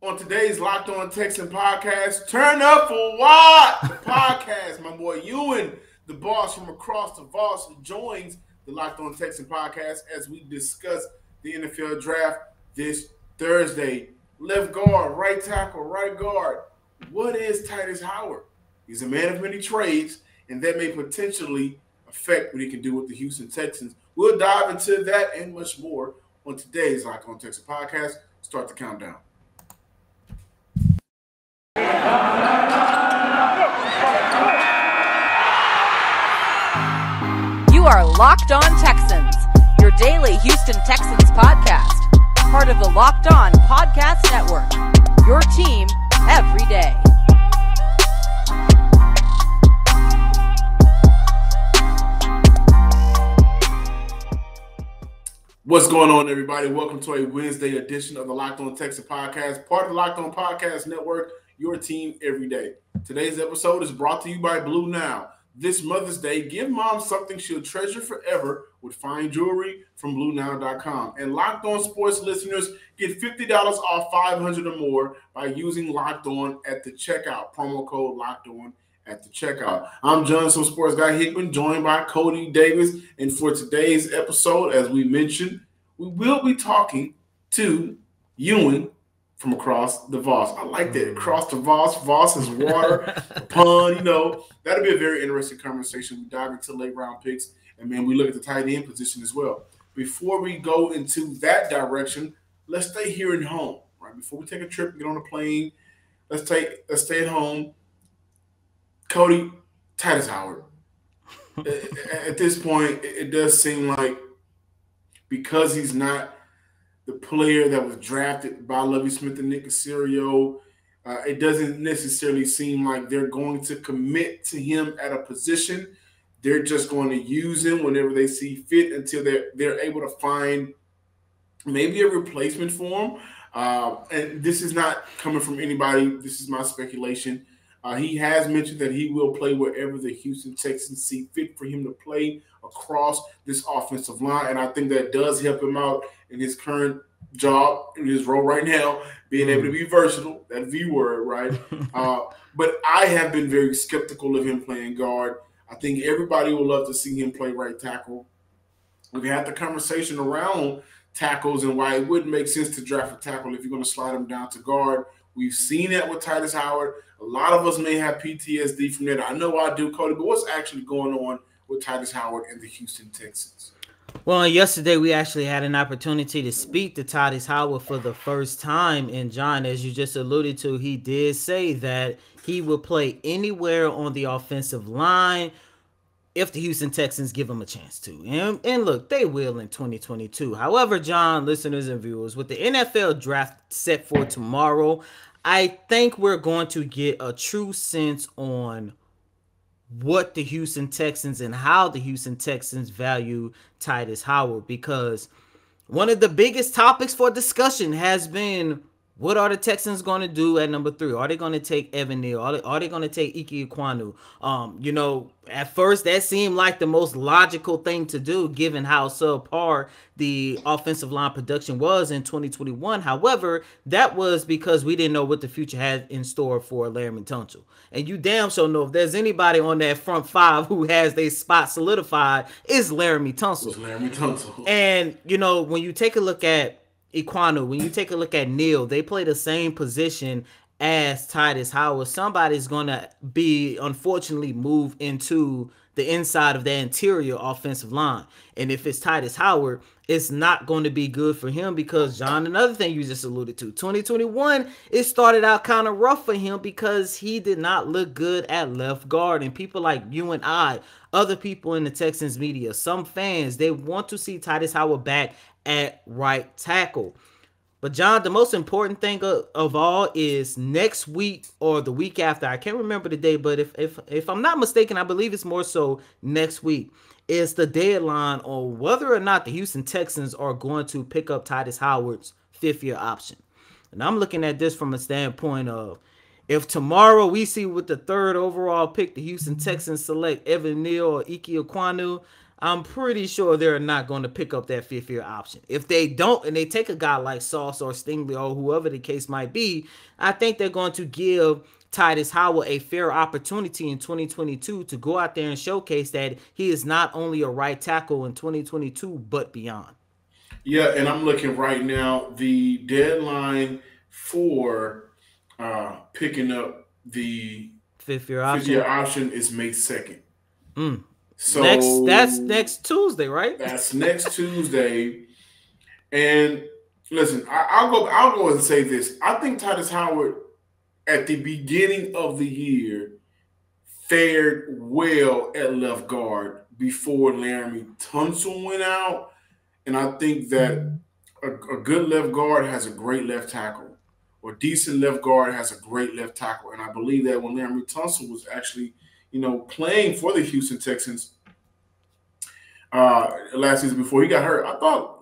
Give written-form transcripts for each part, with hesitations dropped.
On today's Locked On Texan podcast, turn up for what? The podcast, my boy Ewan, the boss from across the Voss, joins the Locked On Texan podcast as we discuss the NFL Draft this Thursday. Left guard, right tackle, right guard. What is Titus Howard? He's a man of many trades, and that may potentially affect what he can do with the Houston Texans. We'll dive into that and much more on today's Locked On Texan podcast. Start the countdown. You are Locked On Texans, your daily Houston Texans podcast, part of the Locked On Podcast Network, your team every day. What's going on, everybody? Welcome to a Wednesday edition of the Locked On Texans podcast, part of the Locked On Podcast Network, your team every day. Today's episode is brought to you by Blue Now. This Mother's Day, give mom something she'll treasure forever with fine jewelry from BlueNow.com. And Locked On Sports listeners get $50 off $500 or more by using Locked On at the checkout. Promo code Locked On at the checkout. I'm Johnson Sports Guy Hickman, joined by Cody Davis. And for today's episode, as we mentioned, we will be talking to Ewan from across the Voss. I like that. Across the Voss. Voss is water, a pond, That'll be a very interesting conversation. We dive into late round picks, and man, we look at the tight end position as well. Before we go into that direction, let's stay here at home, right? Before we take a trip and get on a plane, let's stay at home. Cody, Titus Howard. At this point, it does seem like because he's not the player that was drafted by Lovie Smith and Nick Caserio, it doesn't necessarily seem like they're going to commit to him at a position. They're just going to use him whenever they see fit until they're able to find maybe a replacement for him. And this is not coming from anybody. This is my speculation. He has mentioned that he will play wherever the Houston Texans see fit for him to play across this offensive line. And I think that does help him out in his current job, in his role right now, being able to be versatile, that V word, right? But I have been very skeptical of him playing guard. I think everybody would love to see him play right tackle. We've had the conversation around tackles and why it wouldn't make sense to draft a tackle if you're going to slide him down to guard. We've seen that with Titus Howard. A lot of us may have PTSD from that. I know I do, Cody, but what's actually going on with Titus Howard and the Houston Texans? Well, yesterday we actually had an opportunity to speak to Titus Howard for the first time. And John, as you just alluded to, he did say that he will play anywhere on the offensive line if the Houston Texans give him a chance to. And look, they will in 2022. However, John, listeners and viewers, with the NFL draft set for tomorrow, I think we're going to get a true sense on what the Houston Texans and how the Houston Texans value Titus Howard, because one of the biggest topics for discussion has been, what are the Texans going to do at number 3? Are they going to take Evan Neal? Are they going to take Ike Ekwonu? At first that seemed like the most logical thing to do given how subpar the offensive line production was in 2021. However, that was because we didn't know what the future had in store for Laremy Tunsil. And you damn sure know if there's anybody on that front five who has their spot solidified, it's Laremy Tunsil. And, when you take a look at Ekwonu, when you take a look at Neal, they play the same position as Titus Howard. Somebody's going to be, unfortunately, moved into the inside of the interior offensive line. And if it's Titus Howard, it's not going to be good for him because, John, another thing you just alluded to, 2021, it started out kind of rough for him because he did not look good at left guard. And people like you and I, other people in the Texans media, some fans, they want to see Titus Howard back at right tackle. But John, the most important thing of all is next week or the week after. I can't remember the day, but if I'm not mistaken, I believe it's more so next week, is the deadline on whether or not the Houston Texans are going to pick up Titus Howard's 5th-year option. And I'm looking at this from a standpoint of, if tomorrow we see with the 3rd overall pick, the Houston Texans select Evan Neal or Ike Ekwonu, I'm pretty sure they're not going to pick up that fifth-year option. If they don't, and they take a guy like Sauce or Stingley or whoever the case might be, I think they're going to give Titus Howard a fair opportunity in 2022 to go out there and showcase that he is not only a right tackle in 2022, but beyond. Yeah, and I'm looking right now. The deadline for picking up the Fifth-year fifth-year option. option is May 2nd. So that's next Tuesday, right? That's next Tuesday. And listen, I'll go and say this. I think Titus Howard at the beginning of the year fared well at left guard before Laremy Tunsil went out. And I think that a good left guard has a great left tackle, or decent left guard has a great left tackle. And I believe that when Laremy Tunsil was actually, playing for the Houston Texans last season before he got hurt, I thought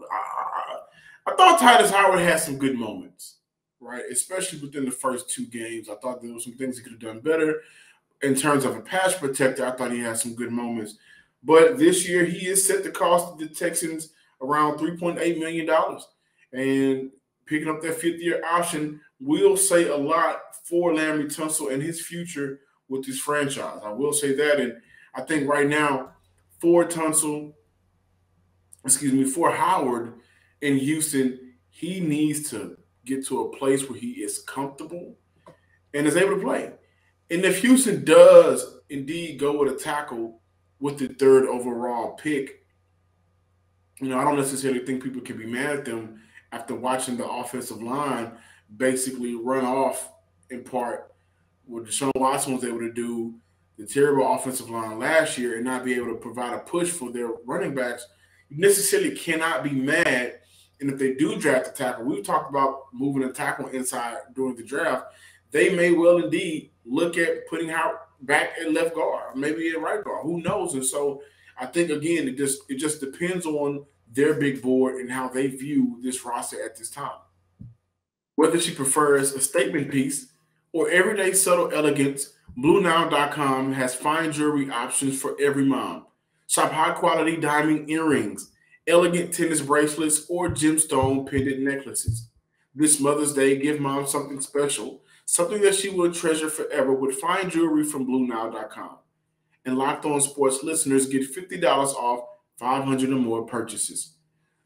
Titus Howard had some good moments, right? Especially within the first two games. I thought there were some things he could have done better. In terms of a pass protector, I thought he had some good moments. But this year, he is set to cost the Texans around $3.8 million. And picking up that fifth-year option will say a lot for Laremy Tunsil and his future with this franchise. I will say that. And I think right now, for Howard in Houston, he needs to get to a place where he is comfortable and is able to play. And if Houston does indeed go with a tackle with the third overall pick, I don't necessarily think people can be mad at them after watching the offensive line basically run off in part what Deshaun Watson was able to do, the terrible offensive line last year, and not be able to provide a push for their running backs. You necessarily cannot be mad. And if they do draft a tackle, we've talked about moving a tackle inside during the draft, they may well indeed look at putting Howard back at left guard, maybe at right guard. Who knows? And so I think, again, it just depends on their big board and how they view this roster at this time. Whether she prefers a statement piece or everyday subtle elegance, BlueNile.com has fine jewelry options for every mom. Shop high-quality diamond earrings, elegant tennis bracelets, or gemstone pendant necklaces. This Mother's Day, give mom something special, something that she will treasure forever with fine jewelry from BlueNile.com. And Locked On Sports listeners get $50 off 500 or more purchases.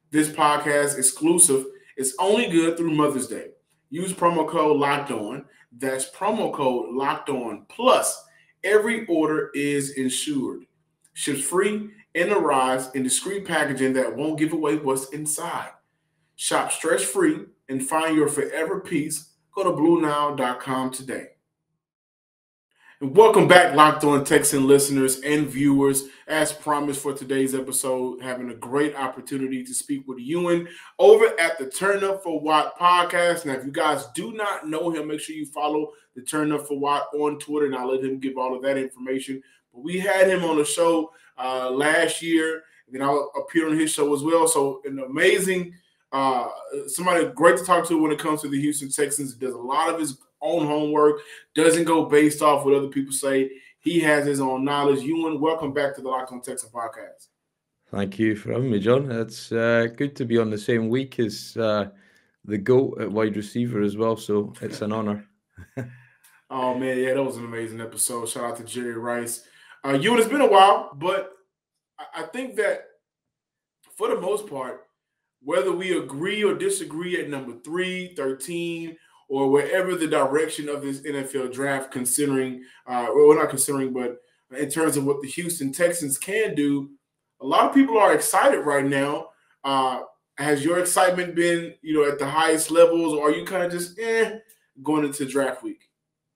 This podcast exclusive is only good through Mother's Day. Use promo code Locked On. That's promo code Locked On. Plus, every order is insured. Ships free and arrives in discreet packaging that won't give away what's inside. Shop stress-free and find your forever piece. Go to BlueNile.com today. And welcome back, Locked On Texan listeners and viewers. As promised for today's episode, having a great opportunity to speak with Ewan over at the Turn Up for Watt podcast. Now, if you guys do not know him, make sure you follow the Turn Up for Watt on Twitter, and I'll let him give all of that information. But we had him on the show last year, and then I appeared on his show as well. So an amazing somebody great to talk to when it comes to the Houston Texans. Does a lot of his own homework, doesn't go based off what other people say. He has his own knowledge. Ewan, welcome back to the Locked On Texans podcast. Thank you for having me, John. It's good to be on the same week as the GOAT at wide receiver as well, so it's an honor. Oh, man, yeah, that was an amazing episode. Shout out to Jerry Rice. Ewan, it's been a while, but I think that for the most part, whether we agree or disagree at number 3, 13, or wherever the direction of this NFL draft, considering, well, not considering, but in terms of what the Houston Texans can do, a lot of people are excited right now. Has your excitement been, at the highest levels, or are you kind of just going into draft week?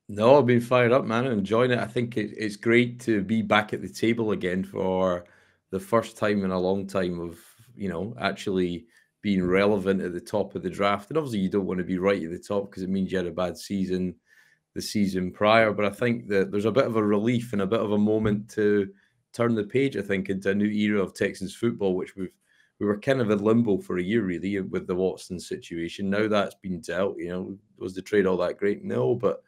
No, I've been fired up, man. I'm enjoying it. I think it's great to be back at the table again for the first time in a long time of, actually being relevant at the top of the draft. And obviously you don't want to be right at the top because it means you had a bad season the season prior. But I think that there's a bit of a relief and a bit of a moment to turn the page, I think, into a new era of Texans football, which we were kind of in limbo for a year, really, with the Watson situation. Now that's been dealt, was the trade all that great? No, but,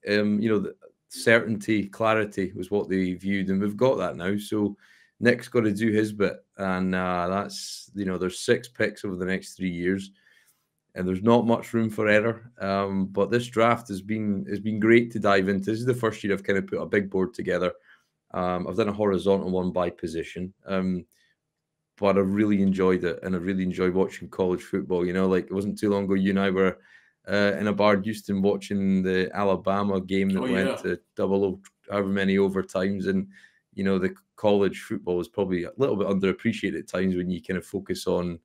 the certainty, clarity was what they viewed, and we've got that now. So Nick's got to do his bit, and that's, there's 6 picks over the next 3 years, and there's not much room for error. But this draft has been great to dive into. This is the first year I've kind of put a big board together. I've done a horizontal one by position, but I really enjoyed it, and I really enjoyed watching college football. Like, it wasn't too long ago, you and I were in a bar in Houston watching the Alabama game that went to however many overtimes, and the college football is probably a little bit underappreciated at times when you kind of focus on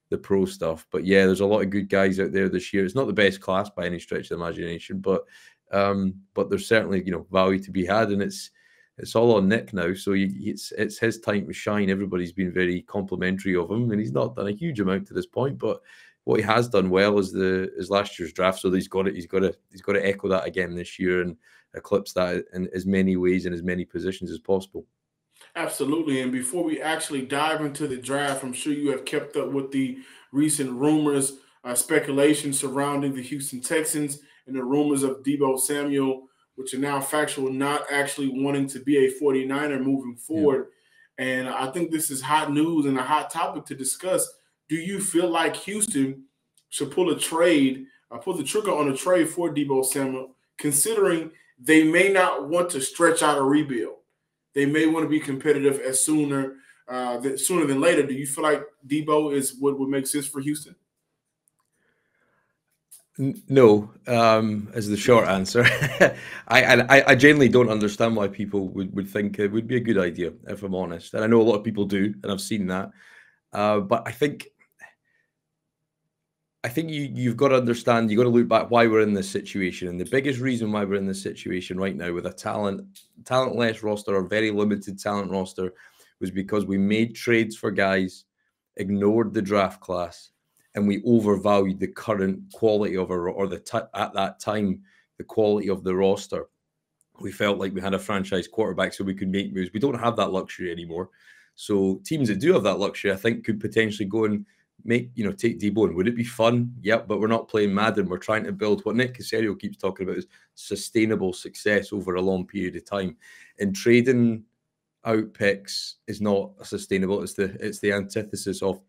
the pro stuff. But yeah, there's a lot of good guys out there this year. It's not the best class by any stretch of the imagination, but there's certainly value to be had, and it's all on Nick now. So it's his time to shine. Everybody's been very complimentary of him, and he's not done a huge amount to this point, but what he has done well is last year's draft. So he's got to echo that again this year and eclipse that in as many ways and as many positions as possible. Absolutely. And before we actually dive into the draft, I'm sure you have kept up with the recent rumors, speculation surrounding the Houston Texans and the rumors of Deebo Samuel, which are now factual, not actually wanting to be a 49er moving forward. Yeah. And I think this is hot news and a hot topic to discuss. Do you feel like Houston should pull the trigger on a trade for Deebo Samuel, considering they may not want to stretch out a rebuild? They may want to be competitive sooner than later. Do you feel like Deebo is what would make sense for Houston? No, is the short answer. I genuinely don't understand why people would think it would be a good idea, if I'm honest. And I know a lot of people do, and I've seen that. But I think you've got to understand, you've got to look back why we're in this situation. And the biggest reason why we're in this situation right now with a talentless roster, or very limited talent roster, was because we made trades for guys, ignored the draft class, and we overvalued the current quality of at that time, the quality of the roster. We felt like we had a franchise quarterback so we could make moves. We don't have that luxury anymore. So teams that do have that luxury, I think, could potentially go and take Deebo. And would it be fun? Yep, but we're not playing Madden. We're trying to build what Nick Caserio keeps talking about is sustainable success over a long period of time. And trading out picks is not sustainable. It's the antithesis of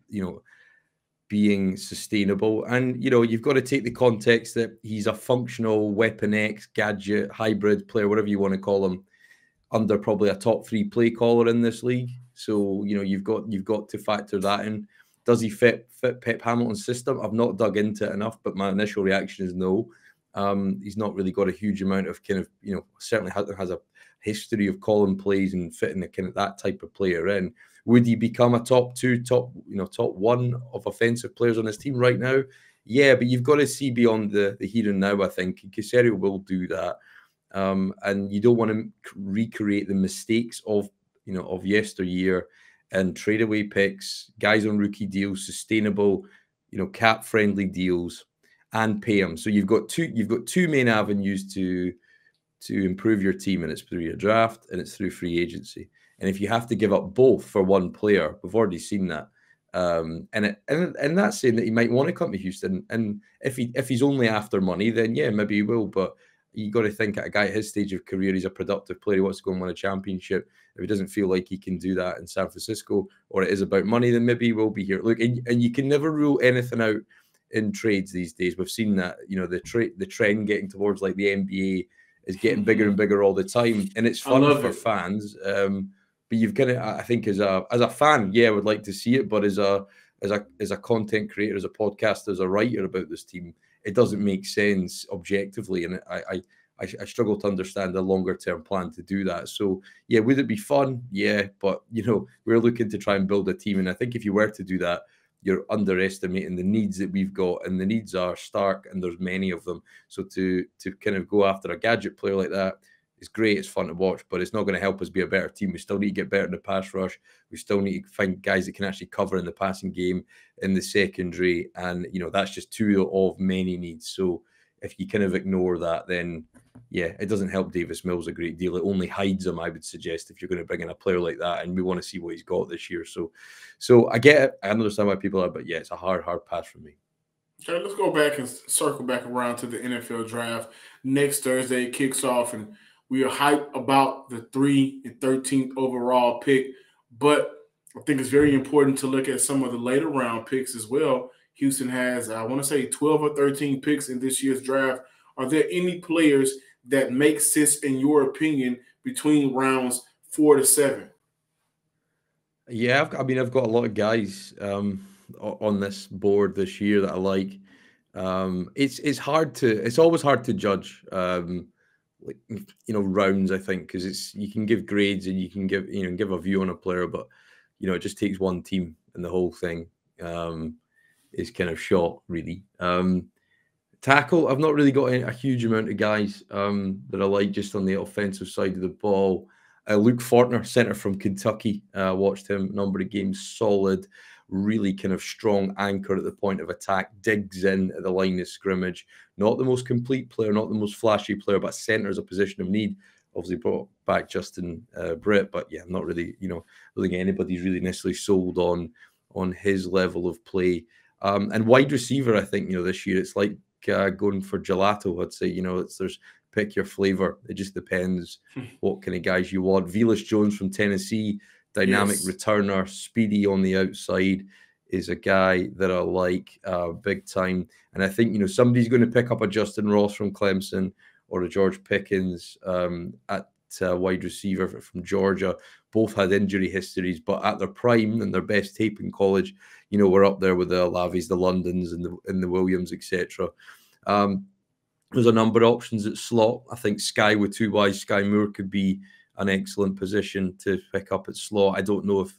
being sustainable. And you've got to take the context that he's a functional Weapon X gadget hybrid player, whatever you want to call him, under probably a top 3 play caller in this league. So you've got to factor that in. Does he fit Pep Hamilton's system? I've not dug into it enough, but my initial reaction is no. He's not really got a huge amount of certainly has a history of calling plays and fitting a kind of that type of player in. Would he become a top 1 of offensive players on his team right now? Yeah, but you've got to see beyond the here and now, I think. Caserio will do that. And you don't want to recreate the mistakes of yesteryear and trade away picks, guys on rookie deals, sustainable, cap friendly deals, and pay them. So you've got two main avenues to improve your team, and it's through your draft and it's through free agency. And if you have to give up both for one player, we've already seen that. And that's saying that he might want to come to Houston. And if he's only after money, then yeah, maybe he will. But you got to think, at a guy at his stage of career, he's a productive player. He wants to go and win a championship. If he doesn't feel like he can do that in San Francisco, or it is about money, then maybe he will be here. Look, and you can never rule anything out in trades these days. We've seen that, the trend getting towards like the NBA is getting bigger and bigger all the time, and it's fun for fans. But you've got to, I think, as a fan, yeah, I would like to see it. But as a content creator, as a podcaster, as a writer about this team, it doesn't make sense objectively, and I struggle to understand the longer term plan to do that. So yeah, would it be fun? Yeah, but we're looking to try and build a team, and I think if you were to do that, you're underestimating the needs that we've got, and the needs are stark, and there's many of them. So to kind of go after a gadget player like that is great. It's fun to watch, but it's not going to help us be a better team. We still need to get better in the pass rush. We still need to find guys that can actually cover in the passing game, in the secondary, and that's just two of many needs. So if you kind of ignore that, then yeah, it doesn't help Davis Mills a great deal. It only hides him, I would suggest, if you're going to bring in a player like that, and we want to see what he's got this year. So I get it. I understand why people are, but yeah, it's a hard pass for me. Okay, let's go back and circle back around to the NFL draft. Next Thursday it kicks off, and we are hyped about the 3 and 13th overall pick. But I think it's very important to look at some of the later round picks as well. Houston has, I want to say, 12 or 13 picks in this year's draft. Are there any players that make sense, in your opinion, between rounds 4 to 7? Yeah, I've got a lot of guys on this board this year that I like. It's always hard to judge, like, rounds. I think because you can give grades and you can give a view on a player, but it just takes one team and the whole thing is kind of shot really. Tackle, I've not really got a huge amount of guys that I like just on the offensive side of the ball. Luke Fortner, center from Kentucky, watched him a number of games, solid, really kind of strong anchor at the point of attack, digs in at the line of scrimmage. Not the most complete player, not the most flashy player, but center is a position of need. Obviously brought back Justin Britt, but yeah, I'm not really, I don't think anybody's really necessarily sold on his level of play. And wide receiver, I think, this year it's like going for gelato. I'd say, there's pick your flavor. It just depends what kind of guys you want. Velus Jones from Tennessee, dynamic returner, speedy on the outside, is a guy that I like big time. And I think, somebody's going to pick up a Justin Ross from Clemson or a George Pickens at wide receiver from Georgia. Both had injury histories, but at their prime and their best tape in college, we're up there with the Olaves, the Londons, and the Williams, etc. There's a number of options at slot. I think Sky with 2 Ys, Sky Moore could be an excellent position to pick up at slot. I don't know if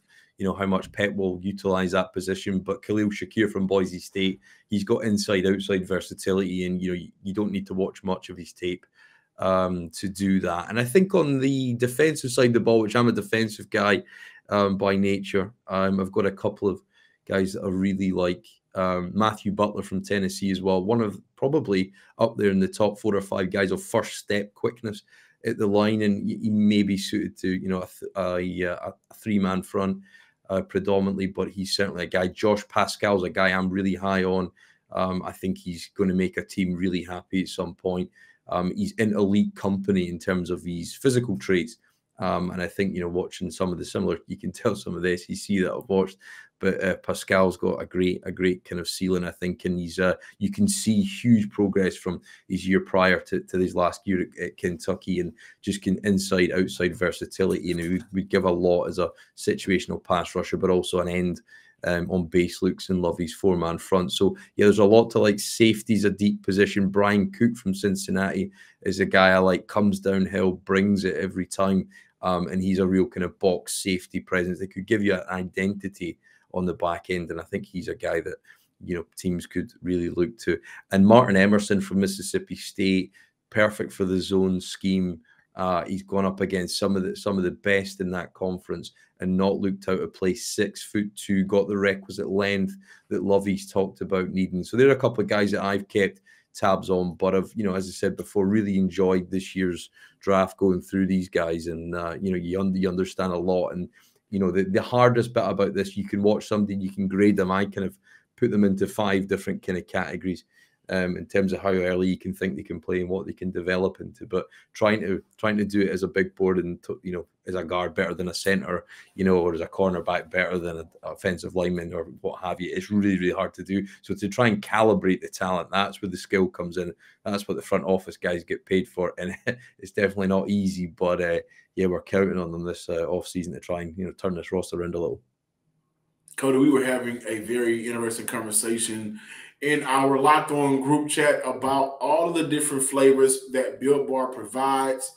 how much Pep will utilize that position, but Khalil Shakir from Boise State, he's got inside-outside versatility, and you don't need to watch much of his tape to do that. And I think on the defensive side of the ball, which I'm a defensive guy by nature, I've got a couple of guys that I really like. Matthew Butler from Tennessee as well, one of probably up there in the top 4 or 5 guys of first step quickness at the line, and he may be suited to a 3-man front predominantly, but he's certainly a guy. Josh Pascal's a guy I'm really high on. I think he's going to make a team really happy at some point. He's in elite company in terms of his physical traits. And I think, watching some of the similar, you can tell some of the SEC that I've watched, but Pascal's got a great kind of ceiling, I think. And he's, you can see huge progress from his year prior to his last year at Kentucky, and just inside, outside versatility. We'd give a lot as a situational pass rusher, but also an end on base looks, and love his 4-man front. So yeah, there's a lot to like. Safety's a deep position. Brian Cook from Cincinnati is a guy I like, comes downhill, brings it every time. And he's a real kind of box safety presence. They could give you an identity on the back end. And I think he's a guy that, teams could really look to. And Martin Emerson from Mississippi State, perfect for the zone scheme. He's gone up against some of the best in that conference and not looked out of place. 6'2", got the requisite length that Lovey's talked about needing. So there are a couple of guys that I've kept tabs on, but I've, as I said before, really enjoyed this year's draft, going through these guys, and you understand a lot. And the hardest bit about this, you can watch somebody, you can grade them. I kind of put them into 5 different kind of categories in terms of how early you can think they can play and what they can develop into. But trying to do it as a big board, and as a guard better than a center, or as a cornerback better than an offensive lineman or what have you, it's really, really hard to do. So to try and calibrate the talent, that's where the skill comes in. That's what the front office guys get paid for, and it's definitely not easy. But yeah, we're counting on them this off season to try and turn this roster around a little. Cody, we were having a very interesting conversation in our Locked On group chat about all of the different flavors that Built Bar provides.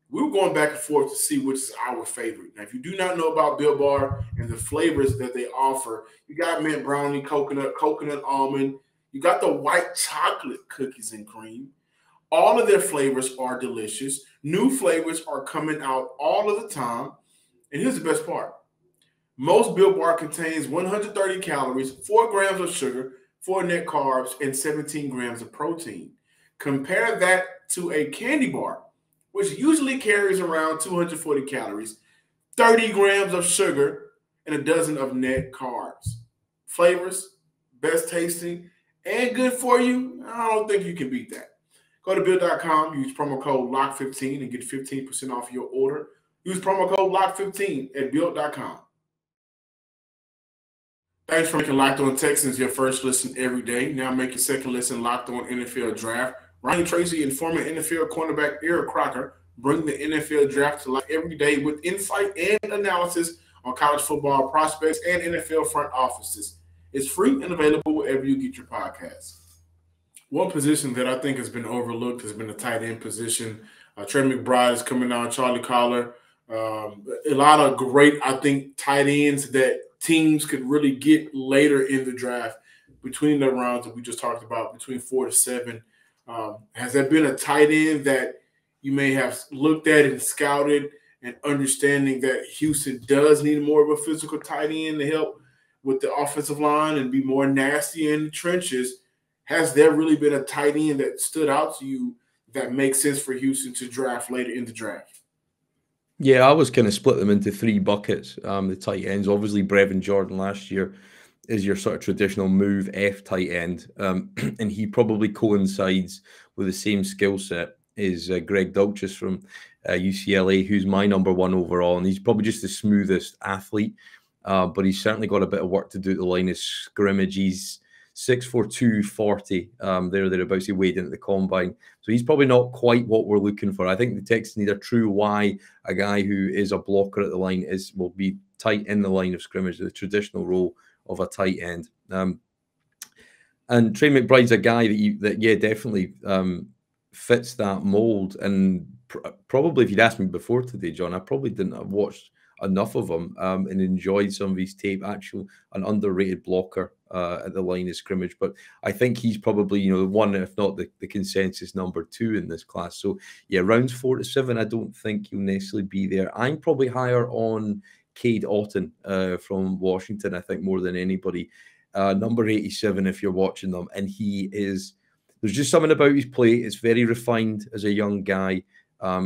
We were going back and forth to see which is our favorite. Now, if you do not know about Built Bar and the flavors that they offer, you got mint brownie, coconut almond. You got the white chocolate cookies and cream. All of their flavors are delicious. New flavors are coming out all of the time. And here's the best part. Most Built Bar contains 130 calories, 4 grams of sugar, 4 net carbs, and 17 grams of protein. Compare that to a candy bar, which usually carries around 240 calories, 30 grams of sugar, and a dozen of net carbs. Flavors, best tasting, and good for you. I don't think you can beat that. Go to Built.com, use promo code LOCK15 and get 15% off your order. Use promo code LOCK15 at build.com. Thanks for making Locked On Texans your first listen every day. Now make your second listen Locked On NFL Draft. Ryan Tracy and former NFL cornerback Eric Crocker bring the NFL Draft to life every day with insight and analysis on college football prospects and NFL front offices. It's free and available wherever you get your podcasts. One position that I think has been overlooked has been the tight end position. Trey McBride is coming down, Charlie Collar. A lot of great, I think, tight ends that teams could really get later in the draft between the rounds that we just talked about, between 4 to 7. Has there been a tight end that you may have looked at and scouted and understanding that Houston does need more of a physical tight end to help with the offensive line and be more nasty in the trenches? Has there really been a tight end that stood out to you that makes sense for Houston to draft later in the draft? Yeah, I was kind of split them into 3 buckets. The tight ends, obviously, Brevin Jordan last year is your sort of traditional move F tight end, and he probably coincides with the same skill set as Greg Dulcich from UCLA, who's my #1 overall, and he's probably just the smoothest athlete, but he's certainly got a bit of work to do at the line of scrimmage. He's 6'4", 240, thereabouts. He weighed in at the combine. So he's probably not quite what we're looking for. I think the Texans need a true Y, a guy who is a blocker at the line, will be tight in the line of scrimmage, the traditional role of a tight end. And Trey McBride's a guy that definitely fits that mold. And probably if you'd asked me before today, John, I probably didn't have watched enough of him and enjoyed some of his tape. Actually, an underrated blocker at the line of scrimmage, but I think he's probably one, if not the consensus #2 in this class. So yeah, rounds 4 to 7, I don't think he'll necessarily be there. I'm probably higher on Cade Otton from Washington, I think, more than anybody. Number 87 if you're watching them, and there's just something about his play. It's very refined as a young guy.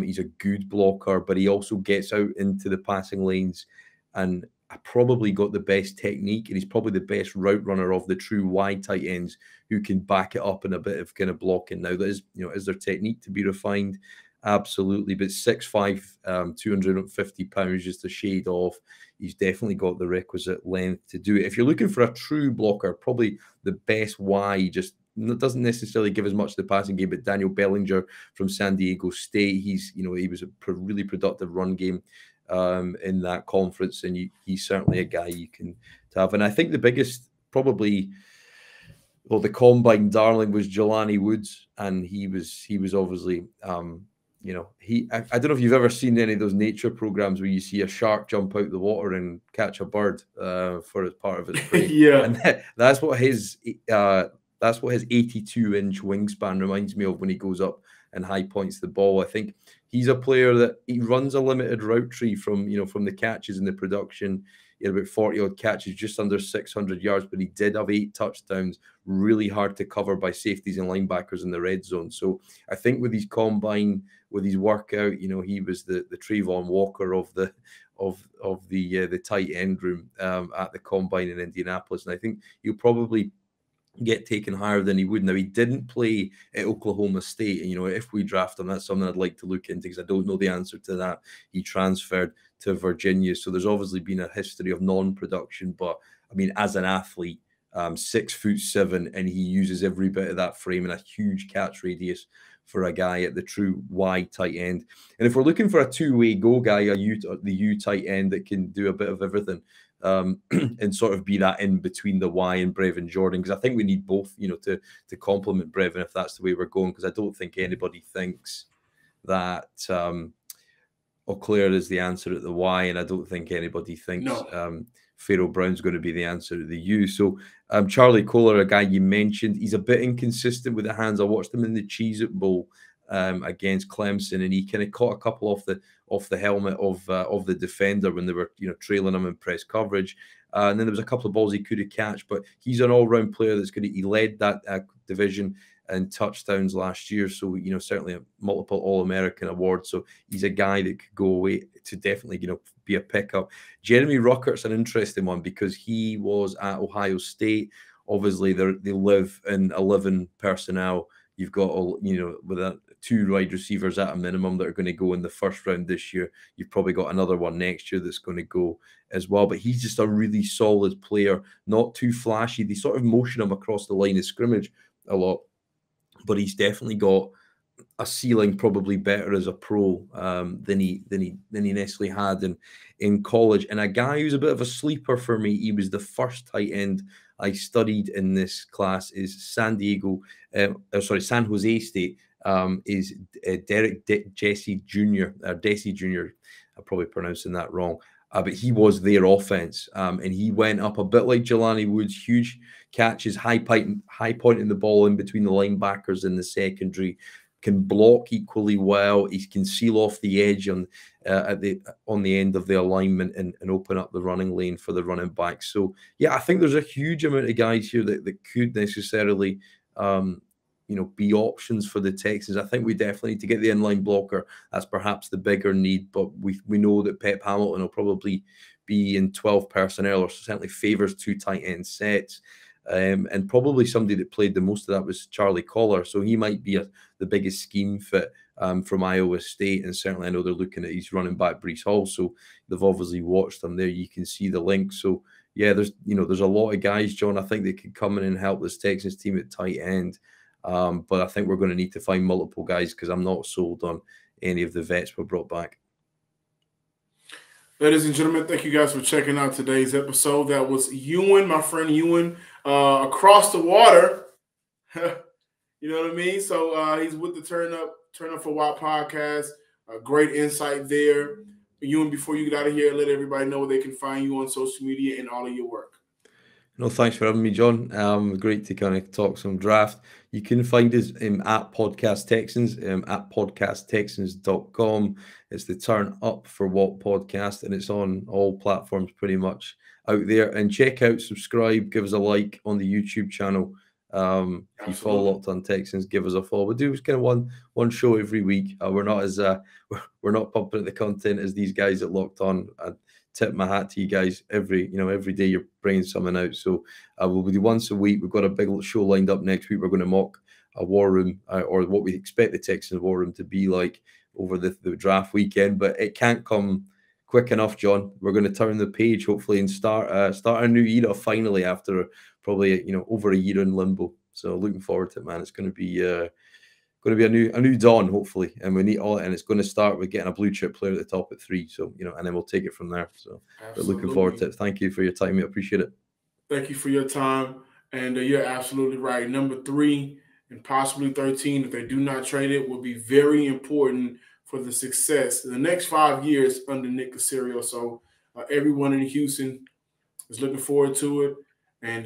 He's a good blocker, but he also gets out into the passing lanes and probably got the best technique, and he's probably the best route runner of the true wide tight ends who can back it up in a bit of kind of blocking. Now, that is, is there technique to be refined? Absolutely, but 6'5", 250 pounds, just a shade off. He's definitely got the requisite length to do it. If you're looking for a true blocker, probably the best Y, just doesn't necessarily give as much to the passing game, but Daniel Bellinger from San Diego State, he was a really productive run game in that conference, and he's certainly a guy you can have. And I think the biggest, probably, the combine darling was Jelani Woods, and he was obviously, I don't know if you've ever seen any of those nature programs where you see a shark jump out the water and catch a bird for as part of his prey. Yeah, and that's what his 82-inch wingspan reminds me of when he goes up and high points the ball. I think he's a player that he runs a limited route tree from the catches and the production. He had about 40-odd catches, just under 600 yards, but he did have 8 touchdowns, really hard to cover by safeties and linebackers in the red zone. So I think with his combine, with his workout, he was the Trayvon Walker of the tight end room at the combine in Indianapolis. And I think he'll probably get taken higher than he would. Now, he didn't play at Oklahoma State, and if we draft him, that's something I'd like to look into, because I don't know the answer to that. He transferred to Virginia, so there's obviously been a history of non-production, but I mean, as an athlete, 6'7", and he uses every bit of that frame and a huge catch radius for a guy at the true wide tight end. And if we're looking for a two-way go guy, the U tight end that can do a bit of everything, and sort of be that in between the Y and Brevin Jordan, because I think we need both, to complement Brevin if that's the way we're going, because I don't think anybody thinks that Auclair is the answer at the Y, and I don't think anybody thinks Pharaoh Brown's going to be the answer at the U. So Charlie Kohler, a guy you mentioned, he's a bit inconsistent with the hands. I watched him in the Cheez-It Bowl against Clemson, and he kind of caught a couple off the helmet of the defender when they were trailing him in press coverage, and then there was a couple of balls he could have catch. But he's an all-round player that's he led that division in touchdowns last year, so certainly a multiple All-American award. So he's a guy that could go away to definitely be a pickup. Jeremy Ruckert's an interesting one because he was at Ohio State. Obviously, they live in 11 personnel. You've got with a 2 wide receivers at a minimum that are going to go in the first round this year. You've probably got another one next year that's going to go as well. But he's just a really solid player, not too flashy. They sort of motion him across the line of scrimmage a lot, but he's definitely got a ceiling probably better as a pro than he necessarily had in college. And a guy who's a bit of a sleeper for me, he was the first tight end I studied in this class, is San Jose State, is Derrick Jesse Jr. Jesse Jr. I'm probably pronouncing that wrong. But he was their offense, and he went up a bit like Jelani Woods, huge catches, high pointing the ball in between the linebackers in the secondary, can block equally well. He can seal off the edge on the end of the alignment and open up the running lane for the running back. So yeah, I think there's a huge amount of guys here that could necessarily be options for the Texans. I think we definitely need to get the inline blocker. That's perhaps the bigger need, but we know that Pep Hamilton will probably be in 12 personnel, or certainly favors 2 tight end sets. And probably somebody that played the most of that was Charlie Collar. So he might be the biggest scheme fit from Iowa State. And certainly I know they're looking at his running back, Breece Hall. So they've obviously watched him there. You can see the link. So yeah, there's a lot of guys, John, I think they could come in and help this Texans team at tight end. But I think we're going to need to find multiple guys, because I'm not sold on any of the vets we brought back. Ladies and gentlemen, thank you guys for checking out today's episode. That was Ewan, my friend Ewan, across the water. You know what I mean? So he's with the Turn Up for What podcast. Great insight there. Ewan, before you get out of here, let everybody know where they can find you on social media and all of your work. No, thanks for having me, John. Great to kind of talk some draft. You can find us at Podcast Texans, at podcasttexans.com. It's the Turn Up for What podcast, and it's on all platforms pretty much out there. And check out, subscribe, give us a like on the YouTube channel. If you follow Locked On Texans, give us a follow. We do kind of one show every week. We're not as we're not pumping at the content as these guys at Locked On. Tip my hat to you guys. Every day you're bringing something out. So we'll do once a week. We've got a big show lined up next week. We're going to mock a war room, or what we expect the Texans war room to be like over the draft weekend. But it can't come quick enough, John. We're going to turn the page hopefully and start a new era finally after probably over a year in limbo. So looking forward to it, man. It's going to be a new dawn, hopefully, and we need all. And it's going to start with getting a blue chip player at the top at 3. So and then we'll take it from there. So looking forward to it. Thank you for your time. I appreciate it. Thank you for your time, and you're absolutely right. Number 3 and possibly 13, if they do not trade it, will be very important for the success in the next 5 years under Nick Caserio. So everyone in Houston is looking forward to it, and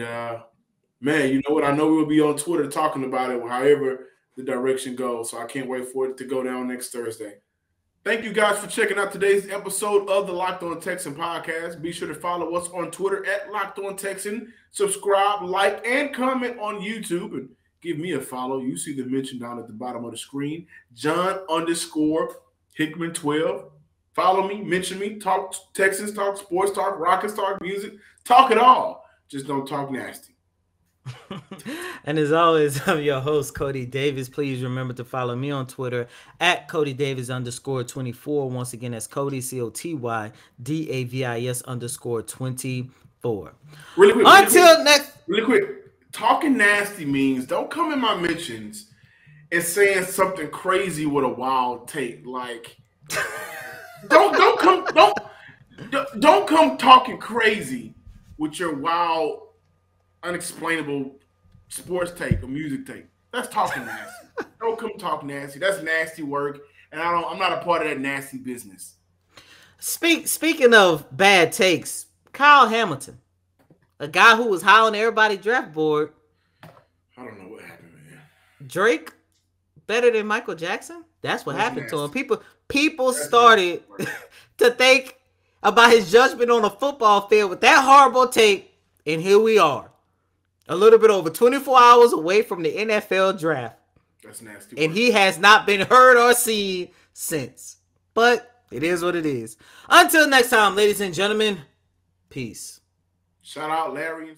man, you know what? I know we'll be on Twitter talking about it. However the direction goes. So I can't wait for it to go down next Thursday. Thank you guys for checking out today's episode of the Locked On Texan podcast. Be sure to follow us on Twitter at Locked On Texan. Subscribe, like, and comment on YouTube, and give me a follow. You see the mention down at the bottom of the screen, John_Hickman12. Follow me, mention me, talk Texans, talk sports, talk Rockets, talk music, talk it all. Just don't talk nasty. And as always, I'm your host, Cody Davis. Please remember to follow me on Twitter at CodyDavis_24. Once again, that's Cody, CotyDavis _24. Really quick. Talking nasty means don't come in my mentions and saying something crazy with a wild take. Like, don't come talking crazy with your wild, unexplainable sports take or music take. That's talking nasty. Don't come talk nasty. That's nasty work, and I'm not a part of that nasty business. Speaking of bad takes, Kyle Hamilton, a guy who was high on everybody's draft board. I don't know what happened, man. Drake better than Michael Jackson? That's what happened to him. People That's started to think about his judgment on the football field with that horrible take, and here we are. A little bit over 24 hours away from the NFL draft. That's nasty. And he has not been heard or seen since. But it is what it is. Until next time, ladies and gentlemen, peace. Shout out Larry.